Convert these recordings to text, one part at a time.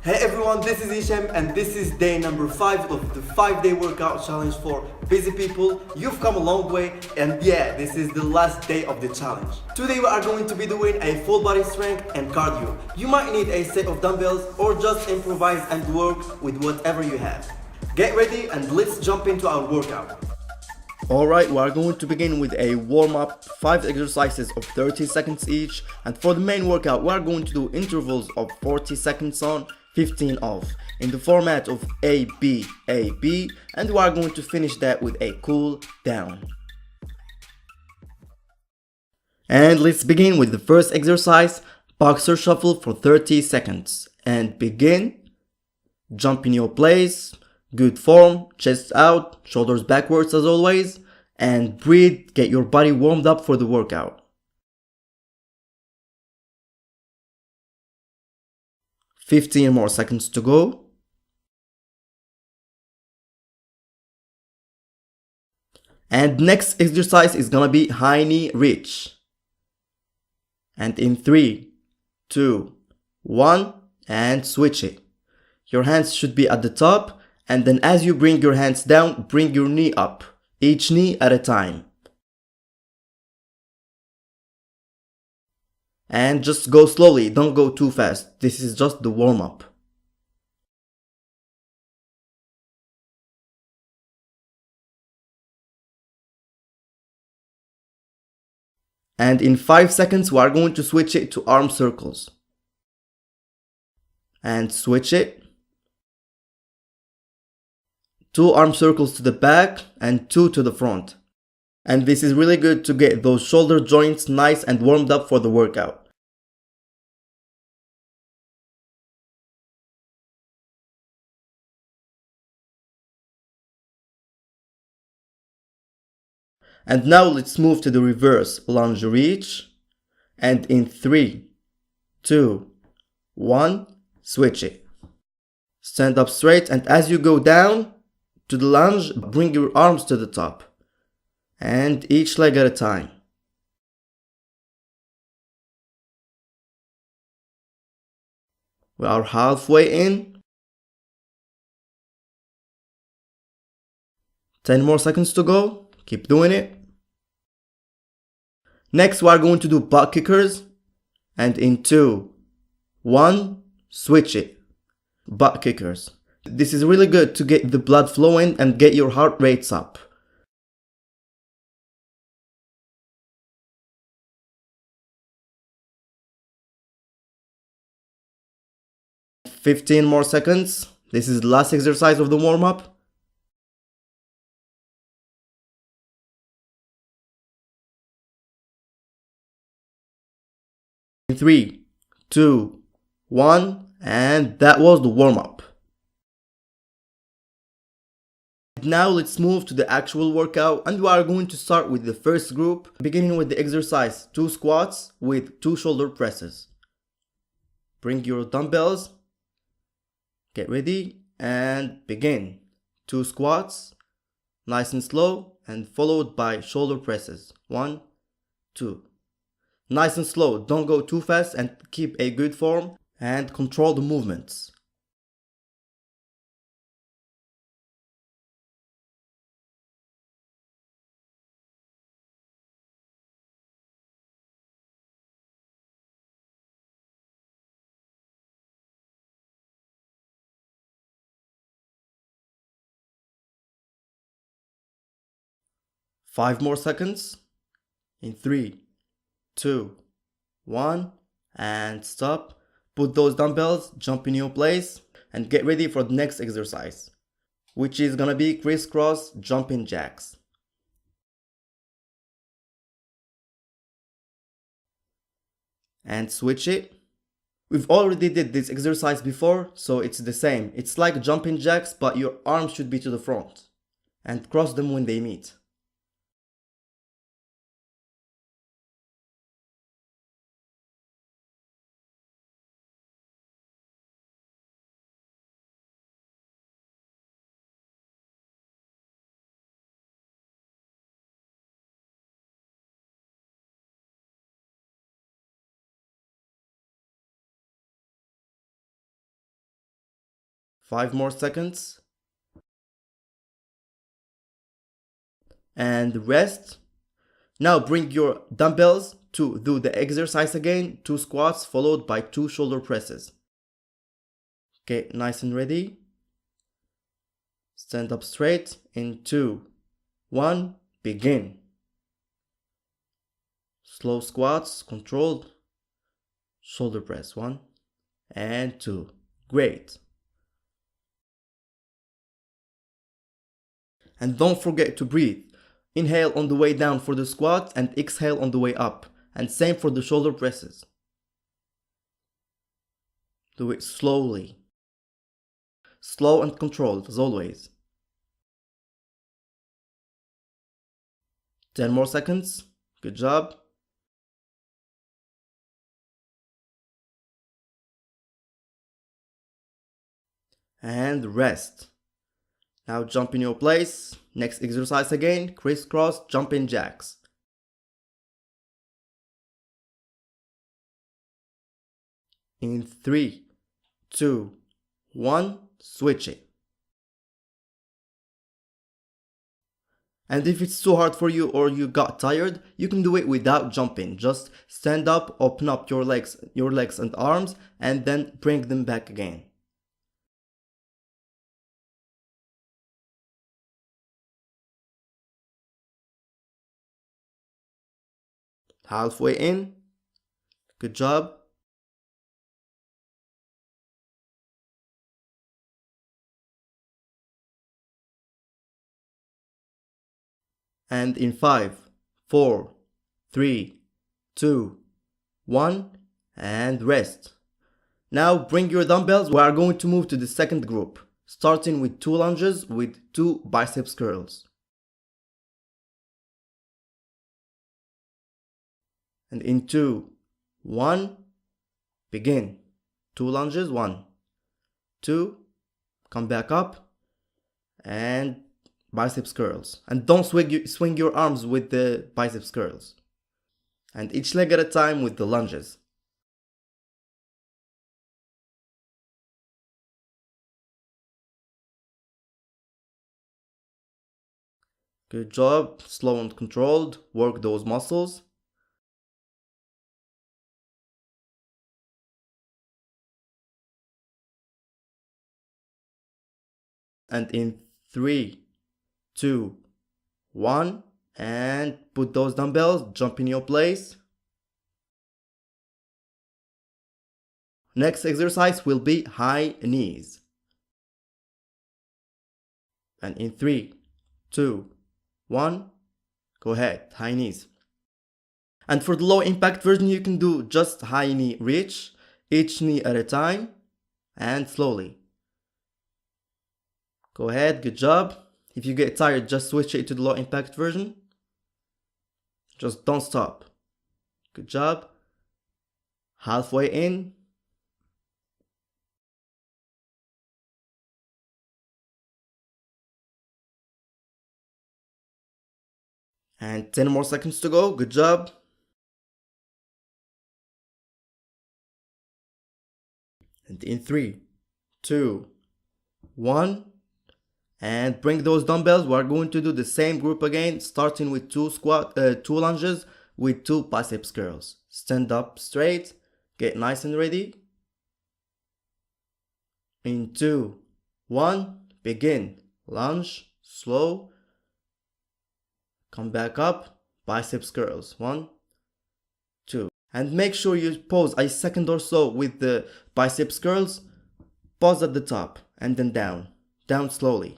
Hey everyone, this is Isham and this is day number 5 of the 5-day workout challenge for busy people. You've come a long way and yeah, this is the last day of the challenge. Today we are going to be doing a full body strength and cardio. You might need a set of dumbbells or just improvise and work with whatever you have. Get ready and let's jump into our workout. Alright, we are going to begin with a warm-up, 5 exercises of 30 seconds each, and for the main workout we are going to do intervals of 40 seconds on, 15 off, in the format of A, B, and we are going to finish that with a cool down. And let's begin with the first exercise, boxer shuffle for 30 seconds, and begin. Jump in your place. Good form, chest out, shoulders backwards as always, and breathe, get your body warmed up for the workout. 15 more seconds to go. And next exercise is gonna be high knee reach. And in 3, 2, 1, and switch it. Your hands should be at the top. And then as you bring your hands down, bring your knee up, each knee at a time. And just go slowly, don't go too fast. This is just the warm-up. And in 5 seconds, we are going to switch it to arm circles. And switch it. 2 arm circles to the back and 2 to the front. And this is really good to get those shoulder joints nice and warmed up for the workout. And now let's move to the reverse lunge reach. And in 3, 2, 1, switch it. Stand up straight, and as you go down to the lunge, bring your arms to the top. And each leg at a time. We are halfway in. 10 more seconds to go. Keep doing it. Next we are going to do butt kickers. And in 2, 1, switch it. Butt kickers. This is really good to get the blood flowing and get your heart rates up. "15 more seconds. This is the last exercise of the warm-up. In 3, 2, 1, and that was the warm-up. Now let's move to the actual workout, and we are going to start with the first group, beginning with the exercise 2 squats with 2 shoulder presses. Bring your dumbbells, get ready, and begin. 2 squats, nice and slow, and followed by shoulder presses. 1, 2. Nice and slow, don't go too fast, and keep a good form and control the movements. Five more seconds. In 3, 2, 1, and stop. Put those dumbbells, jump in your place, and get ready for the next exercise, which is gonna be crisscross jumping jacks. And switch it. We've already did this exercise before, so it's the same. It's like jumping jacks, but your arms should be to the front, and cross them when they meet. 5 more seconds. And rest. Now bring your dumbbells to do the exercise again. 2 squats followed by 2 shoulder presses. Okay, nice and ready. Stand up straight in 2, 1, begin. Slow squats, controlled. Shoulder press, 1 and 2. Great. And don't forget to breathe. Inhale on the way down for the squat and exhale on the way up. And same for the shoulder presses. Do it slowly. Slow and controlled as always. 10 more seconds. Good job. And rest. Now jump in your place. Next exercise again, crisscross jumping jacks. In 3, 2, 1, switch it. And if it's too hard for you or you got tired, you can do it without jumping. Just stand up, open up your legs and arms, and then bring them back again. Halfway in. Good job. And in 5, 4, 3, 2, 1, and rest. Now bring your dumbbells. We are going to move to the second group, starting with 2 lunges with 2 biceps curls. And in 2, 1, begin. 2 lunges, 1, 2, come back up, and biceps curls. And don't swing your arms with the biceps curls. And each leg at a time with the lunges. Good job, slow and controlled, work those muscles. And in 3, 2, 1, and put those dumbbells, jump in your place. Next exercise will be high knees. And in 3, 2, 1, go ahead, high knees. And for the low impact version, you can do just high knee reach, each knee at a time, and slowly. Go ahead, good job. If you get tired, just switch it to the low impact version. Just don't stop. Good job. Halfway in. And 10 more seconds to go. Good job. And in 3, 2, 1. And bring those dumbbells. We are going to do the same group again, starting with 2 lunges with 2 biceps curls. Stand up straight, get nice and ready. In 2, 1, begin. Lunge, slow. Come back up, biceps curls. 1, 2. And make sure you pause a second or so with the biceps curls. Pause at the top and then down. Down slowly.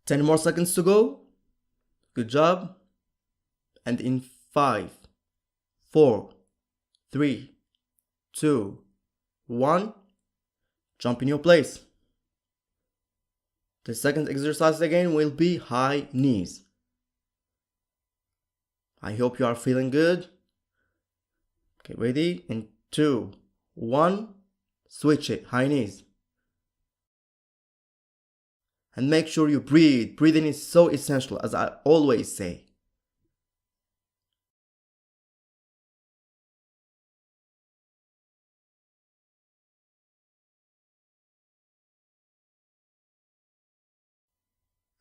Ten more seconds to go. Good job. And in 5, 4, 3, 2, 1, jump in your place. The second exercise again will be high knees. I hope you are feeling good. Okay, ready? In 2, 1, switch it, high knees. And make sure you breathe. Breathing is so essential, as I always say.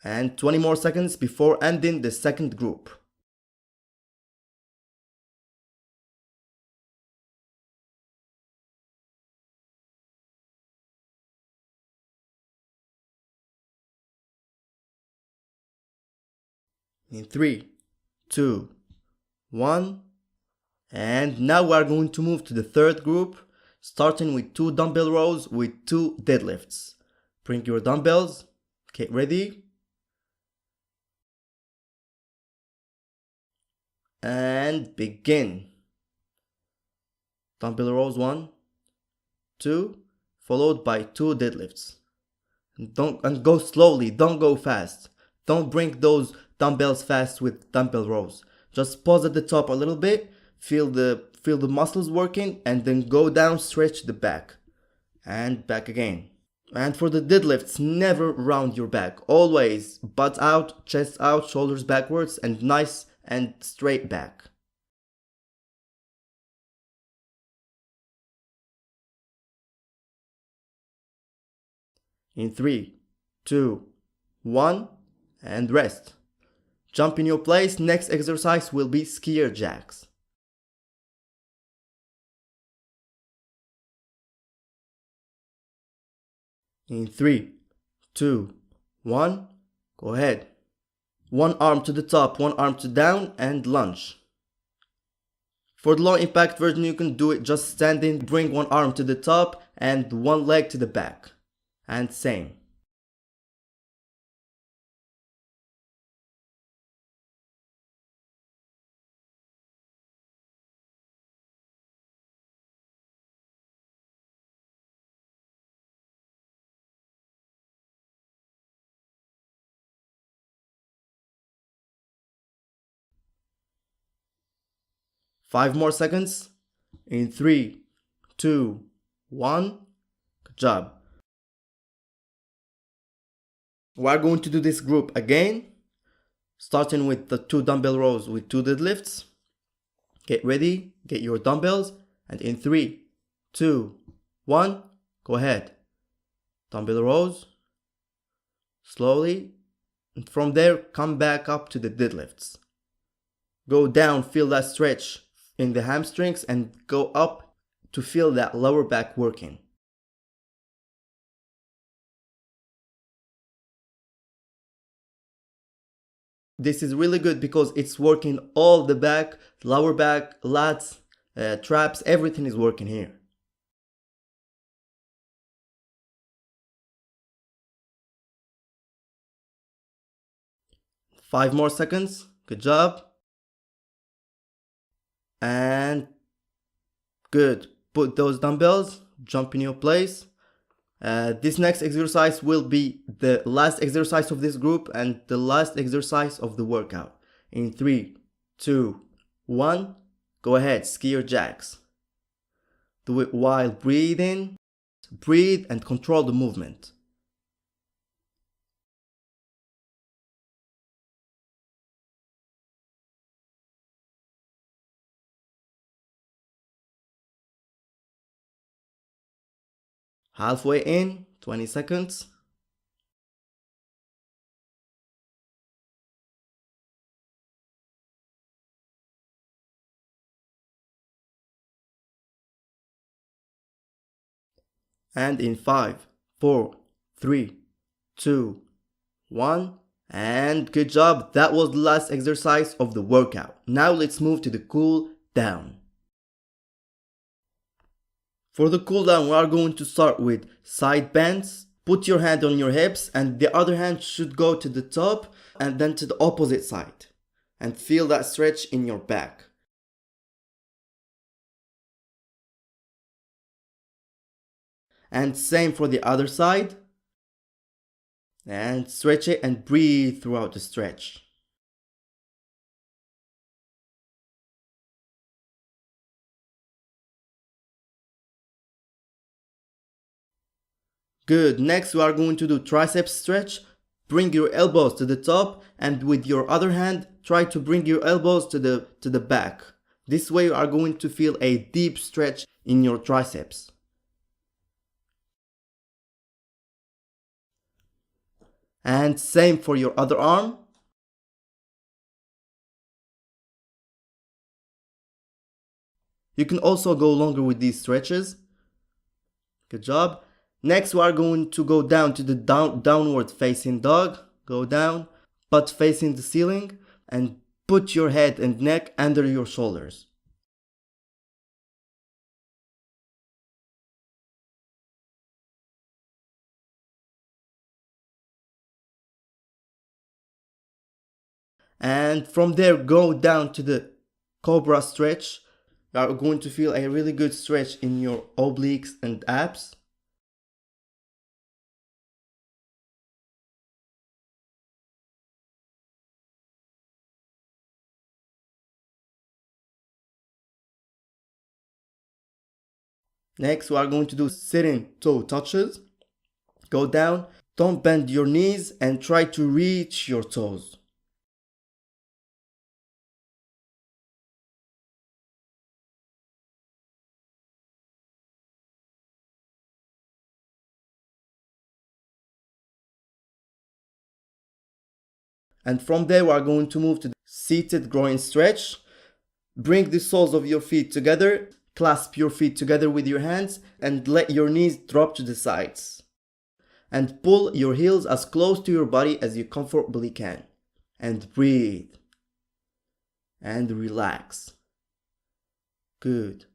And 20 more seconds before ending the second group. In 3, 2, 1. And now we are going to move to the third group, starting with 2 dumbbell rows with 2 deadlifts. Bring your dumbbells. Get ready. And begin. Dumbbell rows 1, 2, followed by 2 deadlifts. And go slowly, don't go fast. Don't bring those dumbbells fast with dumbbell rows. Just pause at the top a little bit, feel the muscles working, and then go down, stretch the back. And back again. And for the deadlifts, never round your back. Always butt out, chest out, shoulders backwards, and nice and straight back. In 3, 2, 1, and rest. Jump in your place. Next exercise will be skier jacks. In 3, 2, 1, go ahead. One arm to the top, one arm to down, and lunge. For the low impact version, you can do it just standing. Bring one arm to the top and one leg to the back. And same. Five more seconds. In 3, 2, 1. Good job. We are going to do this group again, starting with the 2 dumbbell rows with 2 deadlifts. Get ready, get your dumbbells, and in 3, 2, 1, go ahead. Dumbbell rows, slowly, and from there come back up to the deadlifts. Go down, feel that stretch in the hamstrings, and go up to feel that lower back working. This is really good because it's working all the back, lower back, lats, traps, everything is working here. Five more seconds. Good job. And good. Put those dumbbells, jump in your place. This next exercise will be the last exercise of this group and the last exercise of the workout. In 3, 2, 1, go ahead, skier jacks. Do it while breathing. Breathe and control the movement. Halfway in, 20 seconds. And in 5, 4, 3, 2, 1. And good job. That was the last exercise of the workout. Now let's move to the cool down. For the cool down, we are going to start with side bends. Put your hand on your hips and the other hand should go to the top and then to the opposite side. And feel that stretch in your back. And same for the other side. And stretch it and breathe throughout the stretch. Good. Next we are going to do tricep stretch. bring your elbows to the top, and with your other hand, try to bring your elbows to the back. This way you are going to feel a deep stretch in your triceps. And same for your other arm. You can also go longer with these stretches. Good job. Next, we are going to go down to the downward facing dog. Go down, butt facing the ceiling, and put your head and neck under your shoulders. And from there, go down to the cobra stretch. You are going to feel a really good stretch in your obliques and abs. Next, we are going to do sitting toe touches. Go down, don't bend your knees, and try to reach your toes. And from there, we are going to move to the seated groin stretch. Bring the soles of your feet together, clasp your feet together with your hands, and let your knees drop to the sides. And pull your heels as close to your body as you comfortably can. And breathe. And relax. Good.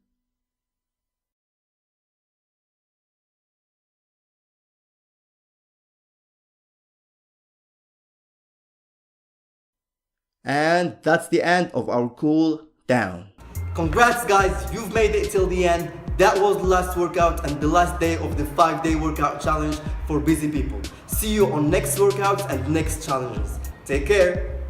And that's the end of our cool down. Congrats guys, you've made it till the end. That was the last workout and the last day of the 5-day workout challenge for busy people. See you on next workouts and next challenges. Take care.